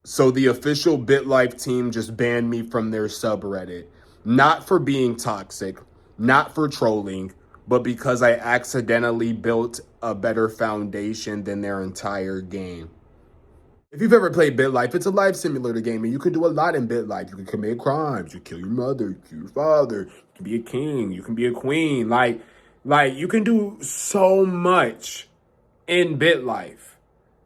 So the official Bitlife team just banned me from their subreddit. Not for being toxic, not for trolling, but because I accidentally built a better foundation than their entire game. If you've ever played Bitlife, it's a life simulator game, and you can do a lot in Bitlife. You can commit crimes, you kill your mother, you kill your father, you can be a king, you can be a queen. Like you can do so much in Bitlife.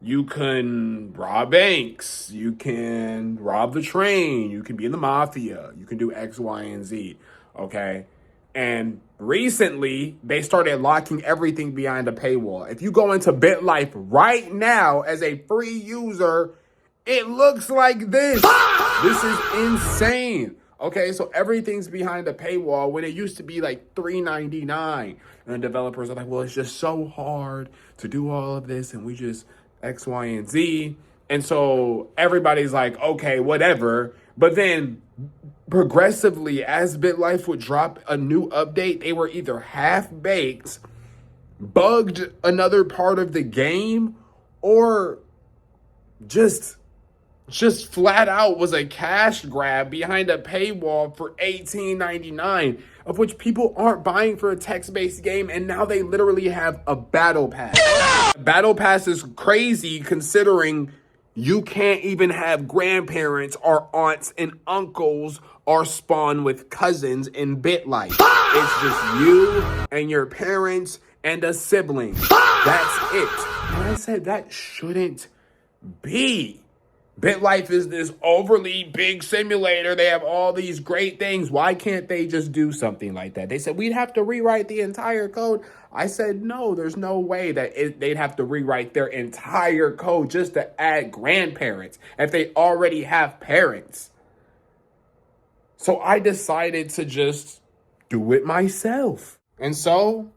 You can rob banks, you can rob the train, you can be in the mafia, you can do X, Y, and Z. Okay. And recently, they started locking everything behind a paywall. If you go into BitLife right now as a free user, it looks like this. This is insane. Okay, so everything's behind a paywall when it used to be like $3.99. And the developers are like, well, it's just so hard to do all of this, and we just X, Y, and Z. And so everybody's like, okay, whatever. But then progressively, as BitLife would drop a new update, they were either half-baked, bugged another part of the game, or just flat out was a cash grab behind a paywall for $18.99, of which people aren't buying for a text-based game, and now they literally have a battle pass. Battle pass is crazy considering you can't even have grandparents or aunts and uncles or spawn with cousins in BitLife. It's just you and your parents and a sibling. That's it. And I said that shouldn't be. BitLife is this overly big simulator. They have all these great things. Why can't they just do something like that? They said, we'd have to rewrite the entire code. I said, no, there's no way that they'd have to rewrite their entire code just to add grandparents if they already have parents. So I decided to just do it myself. And so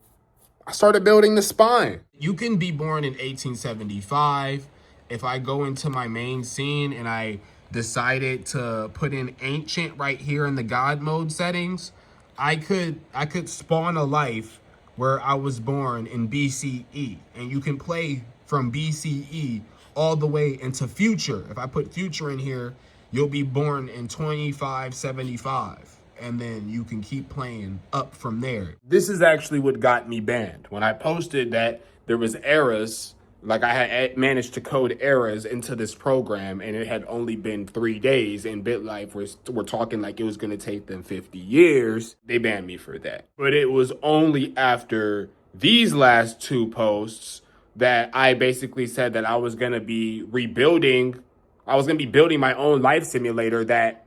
I started building the spine. You can be born in 1875. If I go into my main scene and I decided to put in ancient right here in the God mode settings, I could spawn a life where I was born in BCE, and you can play from BCE all the way into future. If I put future in here, you'll be born in 2575, and then you can keep playing up from there. This is actually what got me banned. When I posted that there was errors, like I had managed to code errors into this program, and it had only been 3 days, and BitLife we're talking like it was going to take them 50 years. They banned me for that. But it was only after these last 2 posts that I basically said that I was going to be rebuilding. I was going to be building my own life simulator that's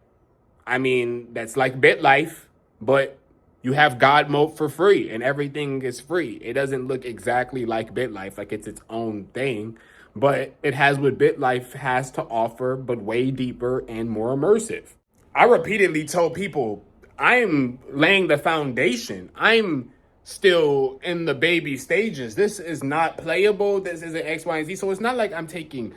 like BitLife, but you have God mode for free, and everything is free. It doesn't look exactly like BitLife, like it's its own thing, but it has what BitLife has to offer, but way deeper and more immersive. I repeatedly told people, I'm laying the foundation. I'm still in the baby stages. This is not playable. This isn't X, Y, and Z. So it's not like I'm taking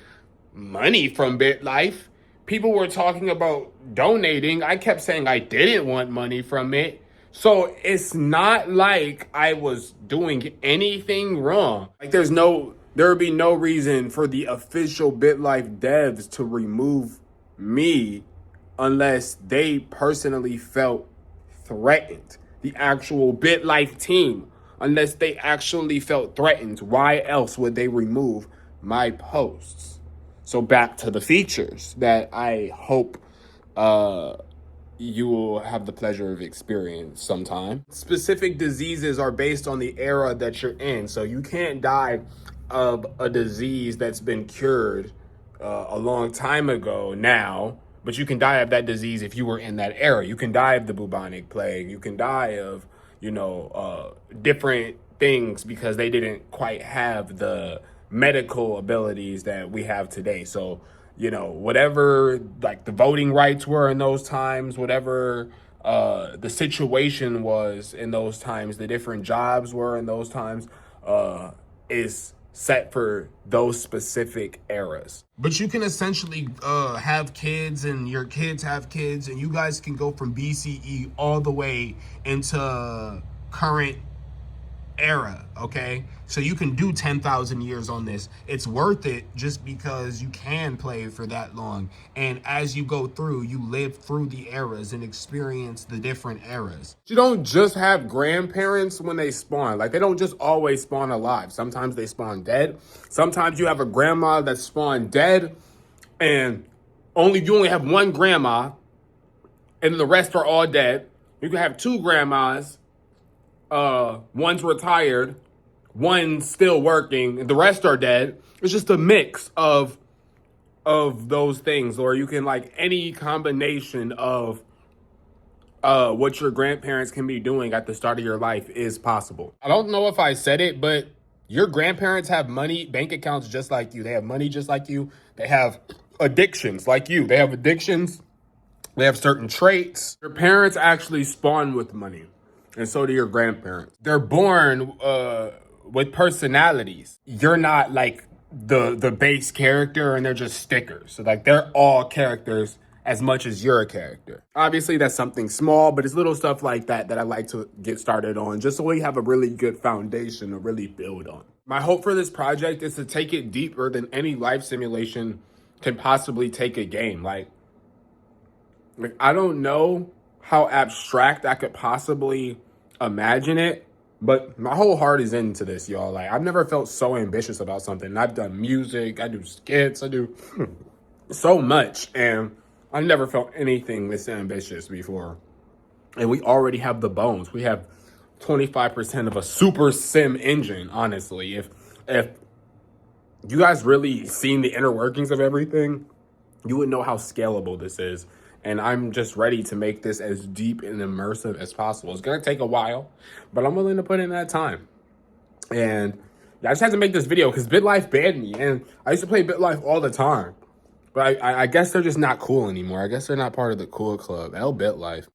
money from BitLife. People were talking about donating. I kept saying I didn't want money from it. So it's not like I was doing anything wrong. Like there would be no reason for the official BitLife devs to remove me unless they personally felt threatened. The actual BitLife team, unless they actually felt threatened. Why else would they remove my posts? So back to the features that I hope you will have the pleasure of experience sometime. Specific diseases are based on the era that you're in. So you can't die of a disease that's been cured a long time ago now, but you can die of that disease if you were in that era. You can die of the bubonic plague. You can die of, different things because they didn't quite have the medical abilities that we have today. So whatever like the voting rights were in those times, whatever the situation was in those times, the different jobs were in those times, is set for those specific eras. But you can essentially have kids, and your kids have kids, and you guys can go from BCE all the way into current era, okay? So you can do 10,000 years on this. It's worth it just because you can play for that long. And as you go through, you live through the eras and experience the different eras. You don't just have grandparents when they spawn. Like, they don't just always spawn alive. Sometimes they spawn dead. Sometimes you have a grandma that spawned dead and you only have one grandma and the rest are all dead. You can have two grandmas. One's retired, one's still working, and the rest are dead. It's just a mix of those things. Or you can, like, any combination of what your grandparents can be doing at the start of your life is possible. I don't know if I said it, but your grandparents have money, bank accounts just like you. They have money just like you. They have addictions like you. They have addictions. They have certain traits. Your parents actually spawn with money, and so do your grandparents. They're born with personalities. You're not like the base character, and they're just stickers. So, like, they're all characters as much as you're a character. Obviously, that's something small, but it's little stuff like that I like to get started on, just so we have a really good foundation to really build on. My hope for this project is to take it deeper than any life simulation can possibly take a game. Like, I don't know how abstract I could possibly imagine it, but my whole heart is into this, y'all. Like, I've never felt so ambitious about something. I've done music, I do skits, I do so much, and I've never felt anything this ambitious before. And we already have the bones. We have 25% of a super sim engine, honestly. If you guys really seen the inner workings of everything, you would know how scalable this is. And I'm just ready to make this as deep and immersive as possible. It's going to take a while, but I'm willing to put in that time. And I just had to make this video because Bitlife banned me. And I used to play Bitlife all the time. But I guess they're just not cool anymore. I guess they're not part of the cool club. Bitlife.